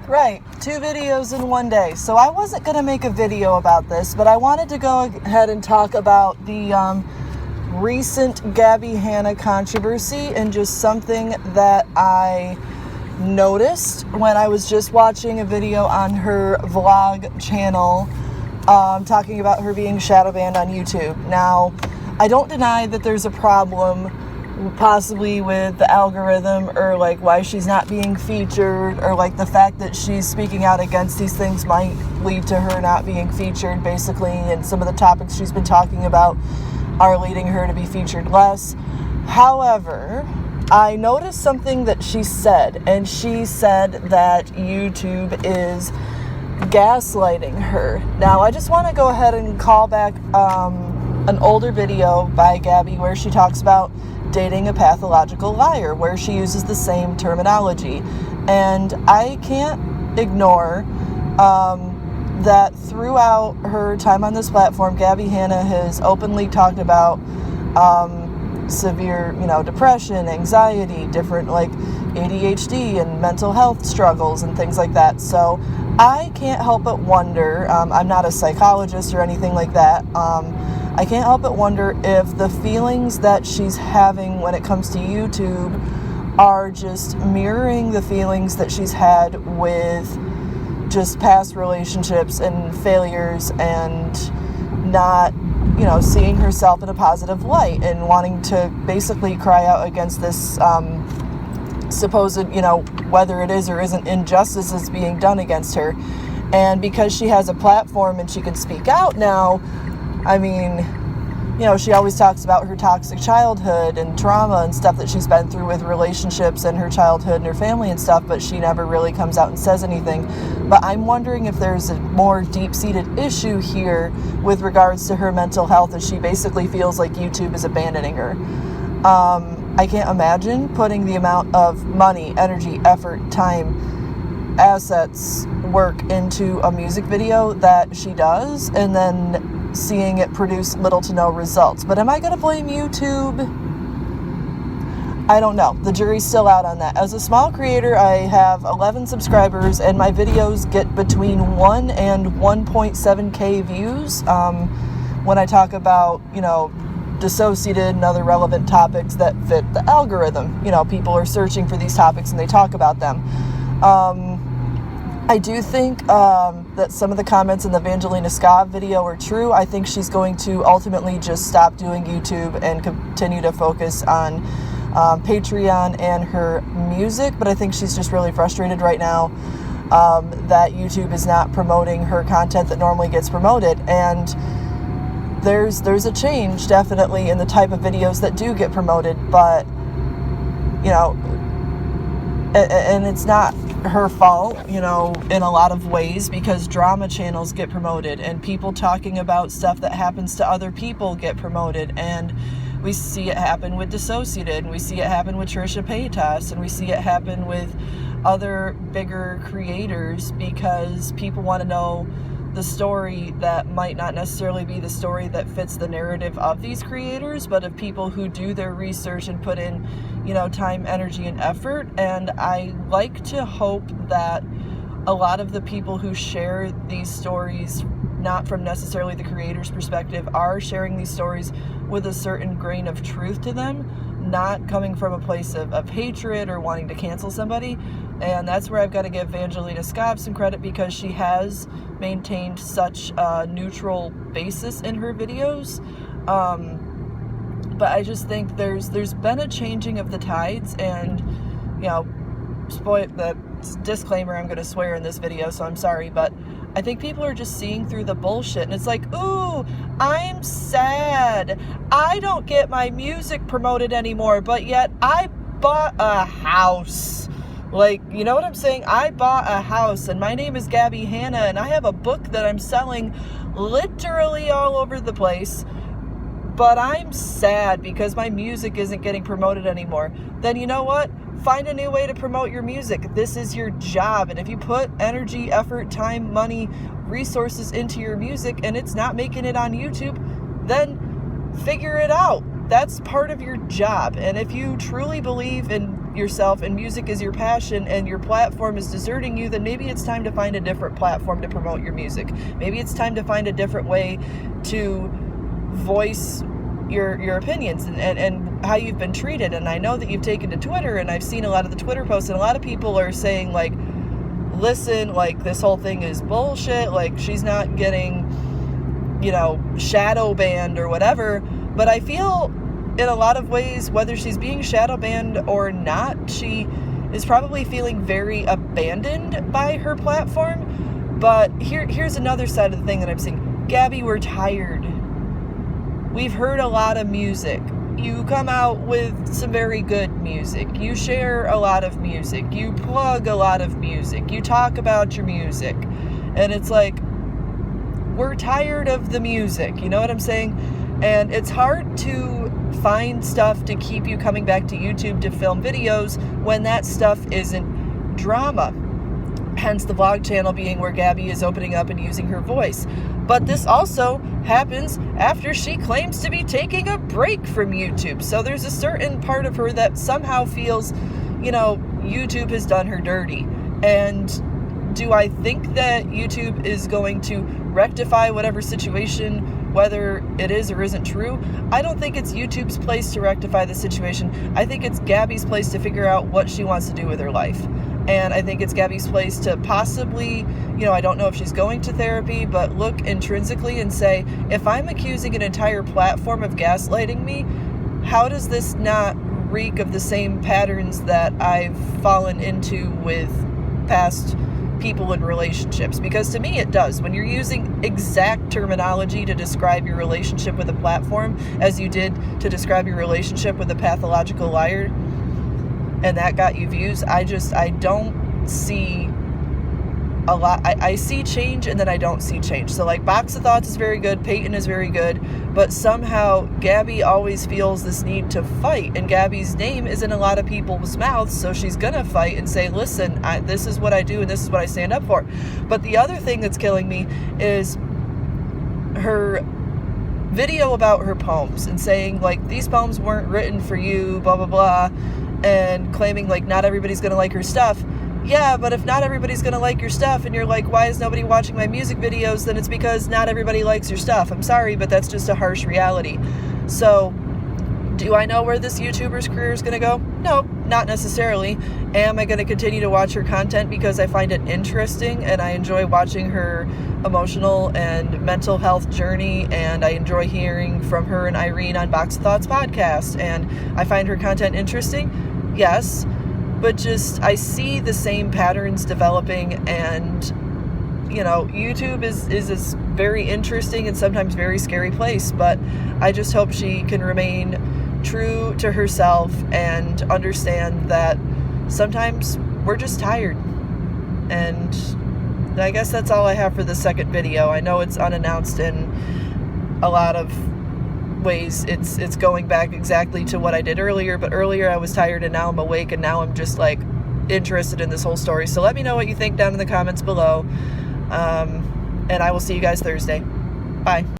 Right, 2 videos in one day. So I wasn't going to make a video about this, but I wanted to go ahead and talk about the recent Gabbie Hanna controversy and just something that I noticed when I was just watching a video on her vlog channel talking about her being shadow banned on YouTube. Now, I don't deny that there's a problem possibly with the algorithm or like why she's not being featured or like the fact that she's speaking out against these things might lead to her not being featured basically, and some of the topics she's been talking about are leading her to be featured less. However, I noticed something that she said, and she said that YouTube is gaslighting her. Now, I just want to go ahead and call back an older video by Gabbie where she talks about dating a pathological liar, where she uses the same terminology. And I can't ignore that throughout her time on this platform, Gabbie Hanna has openly talked about severe, depression, anxiety, different like ADHD and mental health struggles and things like that. So I can't help but wonder, I'm not a psychologist or anything like that, I can't help but wonder if the feelings that she's having when it comes to YouTube are just mirroring the feelings that she's had with just past relationships and failures and not, seeing herself in a positive light and wanting to basically cry out against this supposed, whether it is or isn't injustice is being done against her. And because she has a platform and she can speak out now, I mean, she always talks about her toxic childhood and trauma and stuff that she's been through with relationships and her childhood and her family and stuff, but she never really comes out and says anything. But I'm wondering if there's a more deep-seated issue here with regards to her mental health, as she basically feels like YouTube is abandoning her. I can't imagine putting the amount of money, energy, effort, time, assets, work into a music video that she does and then seeing it produce little to no results. But am I going to blame YouTube? I don't know. The jury's still out on that. As a small creator, I have 11 subscribers and my videos get between 1 and 1.7k views. When I talk about, dissociated and other relevant topics that fit the algorithm. People are searching for these topics and they talk about them. I do think that some of the comments in the Vangelina Skov video are true. I think she's going to ultimately just stop doing YouTube and continue to focus on Patreon and her music. But I think she's just really frustrated right now that YouTube is not promoting her content that normally gets promoted. And there's a change definitely in the type of videos that do get promoted, but and it's not her fault, in a lot of ways, because drama channels get promoted and people talking about stuff that happens to other people get promoted, and we see it happen with Dissociated, and we see it happen with Trisha Paytas, and we see it happen with other bigger creators because people want to know the story that might not necessarily be the story that fits the narrative of these creators, but of people who do their research and put in, time, energy, and effort. And I like to hope that a lot of the people who share these stories, not from necessarily the creator's perspective, are sharing these stories with a certain grain of truth to them, not coming from a place of hatred or wanting to cancel somebody. And that's where I've got to give Vangelina Skov some credit, because she has maintained such a neutral basis in her videos. But I just think there's been a changing of the tides, and spoil the disclaimer, I'm going to swear in this video, so I'm sorry, but I think people are just seeing through the bullshit, and it's like, ooh, I'm sad, I don't get my music promoted anymore, but yet I bought a house. Like, you know what I'm saying? I bought a house, and my name is Gabbie Hanna, and I have a book that I'm selling literally all over the place, but I'm sad because my music isn't getting promoted anymore. Then you know what? Find a new way to promote your music. This is your job, and if you put energy, effort, time, money, resources into your music and it's not making it on YouTube, then figure it out. That's part of your job. And if you truly believe in, yourself and music is your passion and your platform is deserting you, then maybe it's time to find a different platform to promote your music. Maybe it's time to find a different way to voice your opinions and how you've been treated. And I know that you've taken to Twitter, and I've seen a lot of the Twitter posts, and a lot of people are saying, like, listen, like, this whole thing is bullshit, like, she's not getting, shadow banned or whatever. But I feel in a lot of ways, whether she's being shadow banned or not, she is probably feeling very abandoned by her platform. But here's another side of the thing that I'm seeing. Gabbie, we're tired. We've heard a lot of music. You come out with some very good music. You share a lot of music. You plug a lot of music. You talk about your music. And it's like, we're tired of the music. You know what I'm saying? And it's hard to find stuff to keep you coming back to YouTube to film videos when that stuff isn't drama. Hence the vlog channel being where Gabbie is opening up and using her voice. But this also happens after she claims to be taking a break from YouTube. So there's a certain part of her that somehow feels, YouTube has done her dirty. And do I think that YouTube is going to rectify whatever situation, whether it is or isn't true? I don't think it's YouTube's place to rectify the situation. I think it's Gabbie's place to figure out what she wants to do with her life. And I think it's Gabbie's place to possibly, I don't know if she's going to therapy, but look intrinsically and say, if I'm accusing an entire platform of gaslighting me, how does this not reek of the same patterns that I've fallen into with past people in relationships? Because to me it does. When you're using exact terminology to describe your relationship with a platform as you did to describe your relationship with a pathological liar, and that got you views, I don't see a lot. I see change, and then I don't see change. So, like, Box of Thoughts is very good, Peyton is very good, but somehow Gabbie always feels this need to fight, and Gabbie's name is in a lot of people's mouths, so she's gonna fight and say, listen, this is what I do, and this is what I stand up for. But the other thing that's killing me is her video about her poems, and saying, like, these poems weren't written for you, blah, blah, blah, and claiming, like, not everybody's gonna like her stuff. Yeah, but if not everybody's gonna like your stuff, and you're like, why is nobody watching my music videos? Then it's because not everybody likes your stuff. I'm sorry, but that's just a harsh reality. So, do I know where this YouTuber's career is gonna go? No, not necessarily. Am I gonna continue to watch her content because I find it interesting and I enjoy watching her emotional and mental health journey, and I enjoy hearing from her and Irene on Box of Thoughts podcast, and I find her content interesting? Yes, but just I see the same patterns developing, and YouTube is a very interesting and sometimes very scary place, but I just hope she can remain true to herself and understand that sometimes we're just tired. And I guess that's all I have for the second video. I know it's unannounced in a lot of ways. It's going back exactly to what I did earlier, but earlier I was tired and now I'm awake, and now I'm just like interested in this whole story. So let me know what you think down in the comments below, and I will see you guys Thursday. Bye.